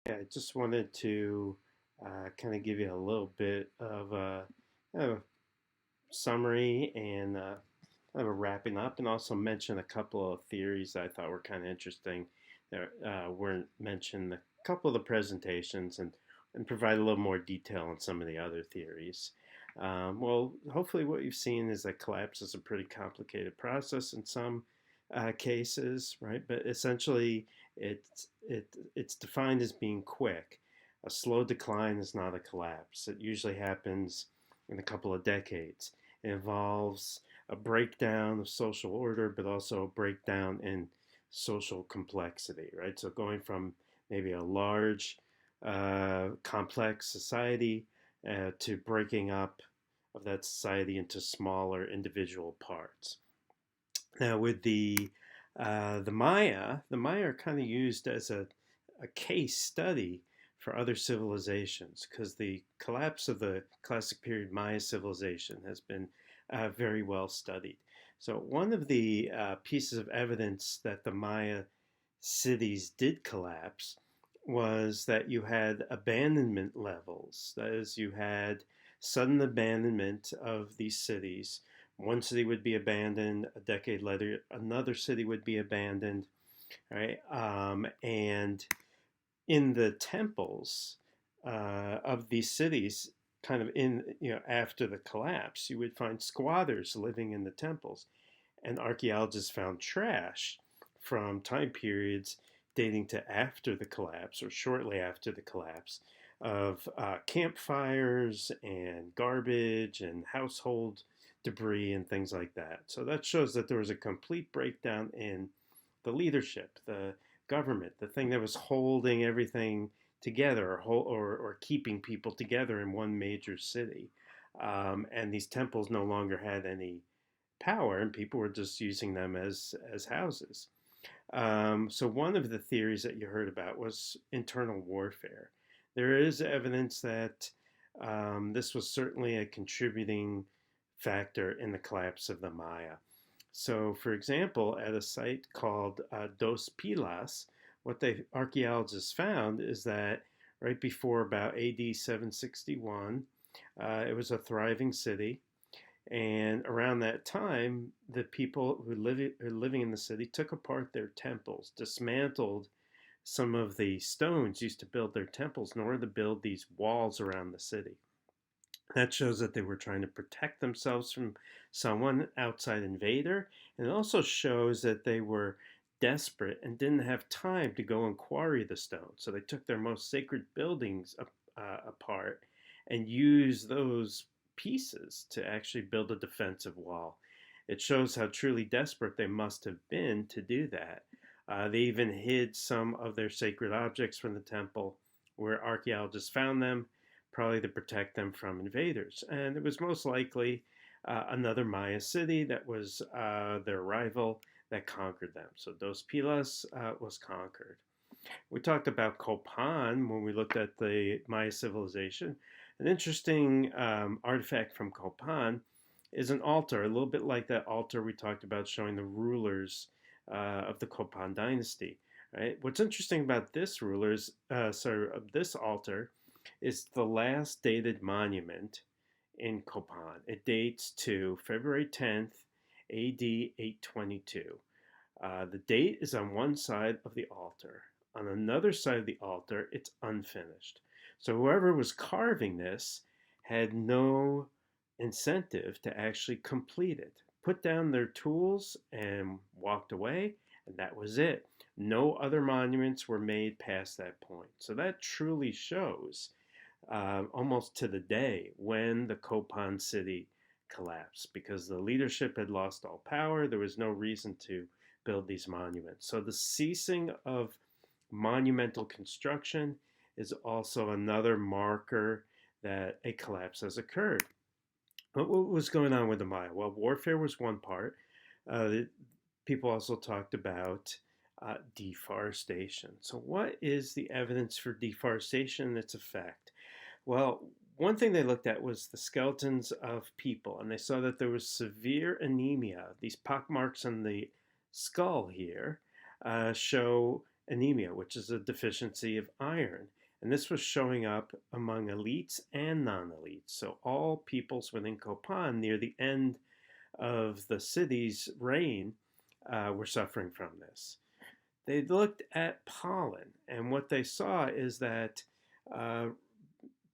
Yeah, I just wanted to kind of give you a little bit of a summary and kind of a wrapping up, and also mention a couple of theories that I thought were kind of interesting that weren't mentioned in a couple of the presentations, and provide a little more detail on some of the other theories. Well, hopefully, what you've seen is that collapse is a pretty complicated process in some cases, right? But essentially, it's defined as being quick. A slow decline is not a collapse. It usually happens in a couple of decades. It involves a breakdown of social order, but also a breakdown in social complexity, right? So going from maybe a large, complex society to breaking up of that society into smaller individual parts. Now, with the Maya are kind of used as a case study for other civilizations because the collapse of the classic period Maya civilization has been very well studied. So, one of the pieces of evidence that the Maya cities did collapse was that you had abandonment levels. That is, you had sudden abandonment of these cities. One city would be abandoned, a decade later, another city would be abandoned, right? And in the temples of these cities, kind of after the collapse, you would find squatters living in the temples, and archaeologists found trash from time periods dating to after the collapse or shortly after the collapse of campfires and garbage and household debris and things like that. So that shows that there was a complete breakdown in the leadership, the government, the thing that was holding everything together or keeping people together in one major city. And these temples no longer had any power, and people were just using them as houses. So one of the theories that you heard about was internal warfare. There is evidence that this was certainly a contributing factor in the collapse of the Maya. So, for example, at a site called Dos Pilas, what the archaeologists found is that right before about AD 761, it was a thriving city. And around that time, the people who living in the city took apart their temples, dismantled some of the stones used to build their temples in order to build these walls around the city. That shows that they were trying to protect themselves from someone outside invader, and it also shows that they were desperate and didn't have time to go and quarry the stone. So they took their most sacred buildings apart and used those pieces to actually build a defensive wall. It shows how truly desperate they must have been to do that. They even hid some of their sacred objects from the temple where archaeologists found them, probably to protect them from invaders. And it was most likely another Maya city that was their rival that conquered them. So Dos Pilas was conquered. We talked about Copan when we looked at the Maya civilization. An interesting artifact from Copan is an altar, a little bit like that altar we talked about showing the rulers of the Copan dynasty. Right? What's interesting about this this altar is the last dated monument in Copan. It dates to February 10th, AD 822. The date is on one side of the altar. On another side of the altar, it's unfinished. So whoever was carving this had no incentive to actually complete it. Put down their tools and walked away, and that was it. No other monuments were made past that point. So that truly shows almost to the day when the Copan city collapsed because the leadership had lost all power. There was no reason to build these monuments. So the ceasing of monumental construction is also another marker that a collapse has occurred. What was going on with the Maya? Well, warfare was one part. People also talked about deforestation. So, what is the evidence for deforestation and its effect? Well, one thing they looked at was the skeletons of people, and they saw that there was severe anemia. These pockmarks on the skull here show anemia, which is a deficiency of iron. And this was showing up among elites and non-elites. So all peoples within Copan near the end of the city's reign were suffering from this. They looked at pollen, and what they saw is that uh,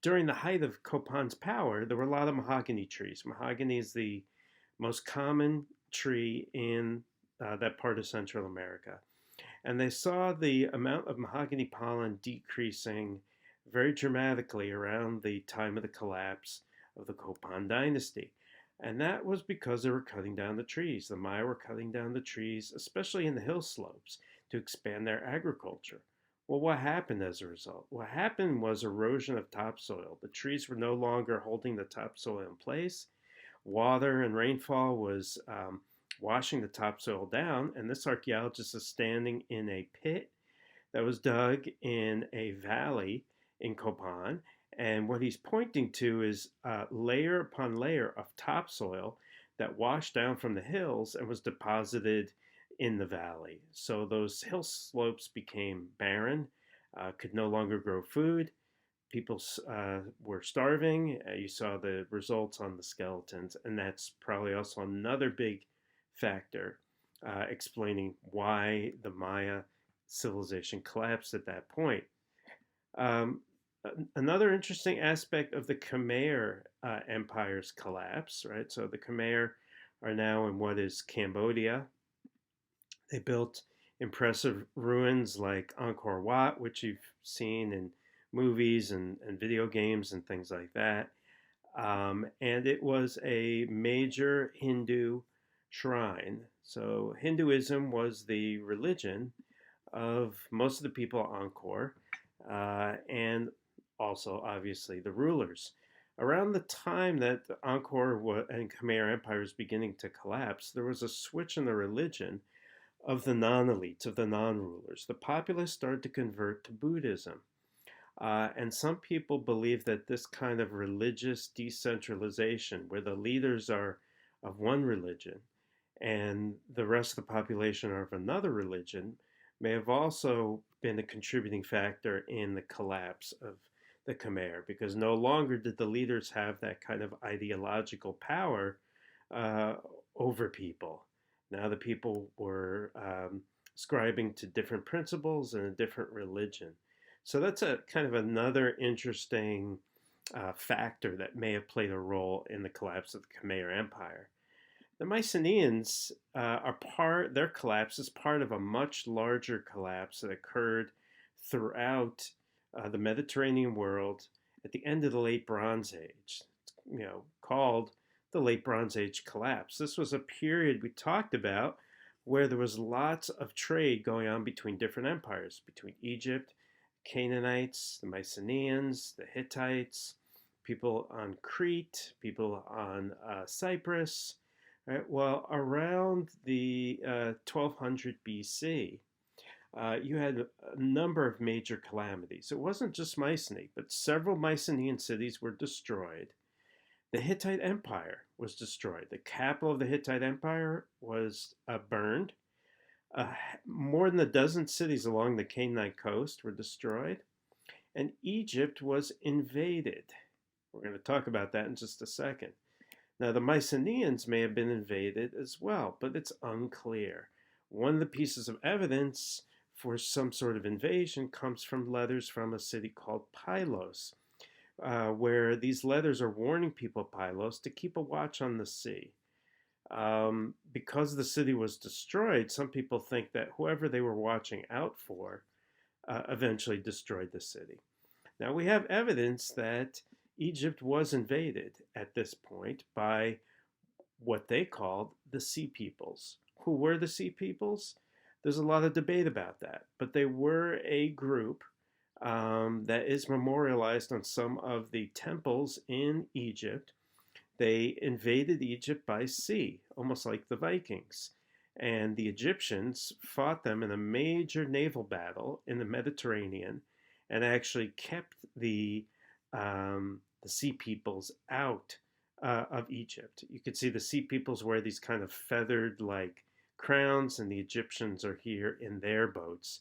during the height of Copan's power, there were a lot of mahogany trees. Mahogany is the most common tree in that part of Central America. And they saw the amount of mahogany pollen decreasing very dramatically around the time of the collapse of the Copan dynasty. And that was because they were cutting down the trees. The Maya were cutting down the trees, especially in the hill slopes, to expand their agriculture. Well, what happened as a result? What happened was erosion of topsoil. The trees were no longer holding the topsoil in place. Water and rainfall was washing the topsoil down, and this archaeologist is standing in a pit that was dug in a valley in Copan. And what he's pointing to is layer upon layer of topsoil that washed down from the hills and was deposited in the valley. So those hill slopes became barren, could no longer grow food. People were starving. You saw the results on the skeletons, and that's probably also another big factor explaining why the Maya civilization collapsed at that point. Um, Another interesting aspect of the Khmer Empire's collapse, right? So the Khmer are now in what is Cambodia. They built impressive ruins like Angkor Wat, which you've seen in movies and video games and things like that. And it was a major Hindu shrine. So Hinduism was the religion of most of the people at Angkor, and also obviously the rulers. Around the time that the Angkor and Khmer Empire was beginning to collapse, there was a switch in the religion of the non-elites, of the non-rulers. The populace started to convert to Buddhism. And some people believe that this kind of religious decentralization, where the leaders are of one religion and the rest of the population are of another religion, may have also been a contributing factor in the collapse of the Khmer, because no longer did the leaders have that kind of ideological power uh, over people. Now the people were ascribing to different principles and a different religion. So that's a kind of another interesting factor that may have played a role in the collapse of the Khmer Empire. The Mycenaeans their collapse is part of a much larger collapse that occurred throughout the Mediterranean world at the end of the Late Bronze Age. Called the Late Bronze Age collapse. This was a period we talked about where there was lots of trade going on between different empires, between Egypt, Canaanites, the Mycenaeans, the Hittites, people on Crete, people on Cyprus. Right? Well, around the 1200 BC, you had a number of major calamities. It wasn't just Mycenae, but several Mycenaean cities were destroyed. The Hittite Empire was destroyed. The capital of the Hittite Empire was burned. More than a dozen cities along the Canaanite coast were destroyed. And Egypt was invaded. We're going to talk about that in just a second. Now, the Mycenaeans may have been invaded as well, but it's unclear. One of the pieces of evidence for some sort of invasion comes from letters from a city called Pylos, where these letters are warning people of Pylos to keep a watch on the sea. Because the city was destroyed, some people think that whoever they were watching out for eventually destroyed the city. Now, we have evidence that Egypt was invaded at this point by what they called the Sea Peoples. Who were the Sea Peoples? There's a lot of debate about that, but they were a group that is memorialized on some of the temples in Egypt. They invaded Egypt by sea, almost like the Vikings. And the Egyptians fought them in a major naval battle in the Mediterranean and actually kept the Sea Peoples out of Egypt. You could see the Sea Peoples wear these kind of feathered like crowns, and the Egyptians are here in their boats.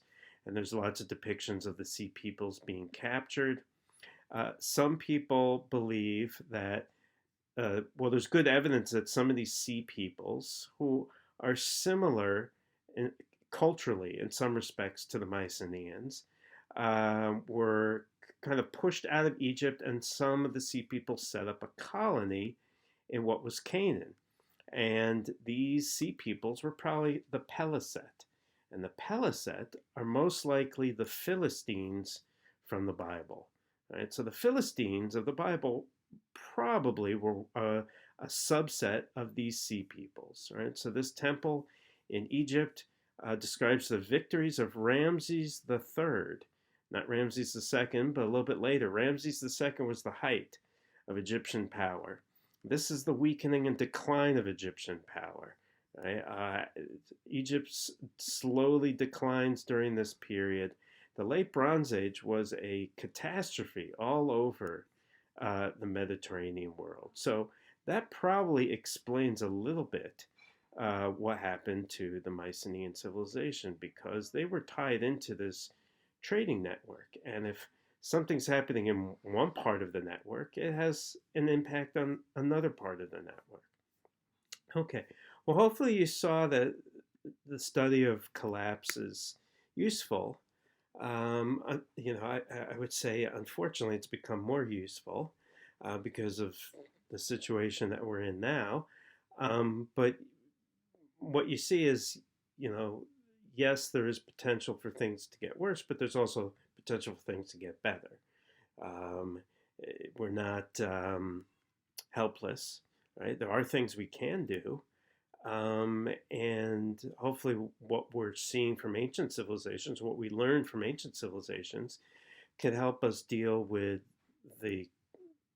and there's lots of depictions of the sea peoples being captured. Some people believe that, well, there's good evidence that some of these sea peoples, who are similar in, culturally in some respects to the Mycenaeans, were kind of pushed out of Egypt, and some of the sea people set up a colony in what was Canaan. And these sea peoples were probably the Peliset. And the Peliset are most likely the Philistines from the Bible. Right? So the Philistines of the Bible probably were a subset of these sea peoples. Right? So this temple in Egypt describes the victories of Ramses III, not Ramses II, but a little bit later. Ramses II was the height of Egyptian power. This is the weakening and decline of Egyptian power. Right? Egypt slowly declines during this period. The late Bronze Age was a catastrophe all over the Mediterranean world. So that probably explains a little bit what happened to the Mycenaean civilization, because they were tied into this trading network. And if something's happening in one part of the network, it has an impact on another part of the network. Okay, well, hopefully you saw that the study of collapse is useful. I would say, unfortunately, it's become more useful because of the situation that we're in now. But what you see is, yes, there is potential for things to get worse, but there's also potential for things to get better. Um, we're not helpless, right? There are things we can do. And hopefully, what we're seeing from ancient civilizations, what we learned from ancient civilizations, can help us deal with the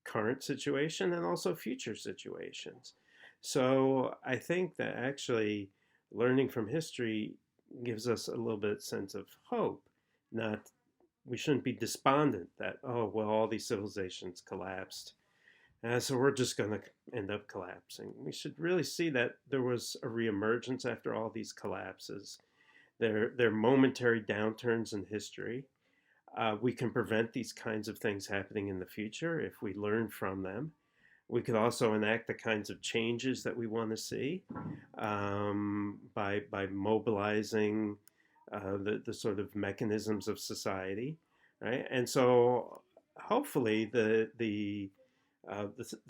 current situation and also future situations. So I think that actually learning from history gives us a little bit sense of hope. Not, we shouldn't be despondent that, oh, well, all these civilizations collapsed, so we're just going to end up collapsing. We should really see that there was a reemergence after all these collapses. They're momentary downturns in history. We can prevent these kinds of things happening in the future if we learn from them. We could also enact the kinds of changes that we want to see by mobilizing the sort of mechanisms of society, right? And so hopefully the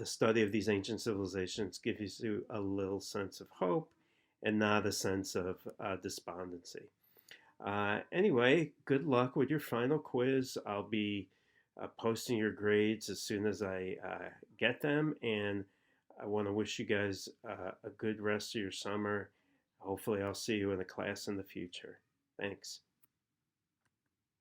study of these ancient civilizations gives you a little sense of hope and not a sense of despondency. Anyway, good luck with your final quiz. I'll be posting your grades as soon as I get them, and I want to wish you guys a good rest of your summer. Hopefully, I'll see you in a class in the future. Thanks.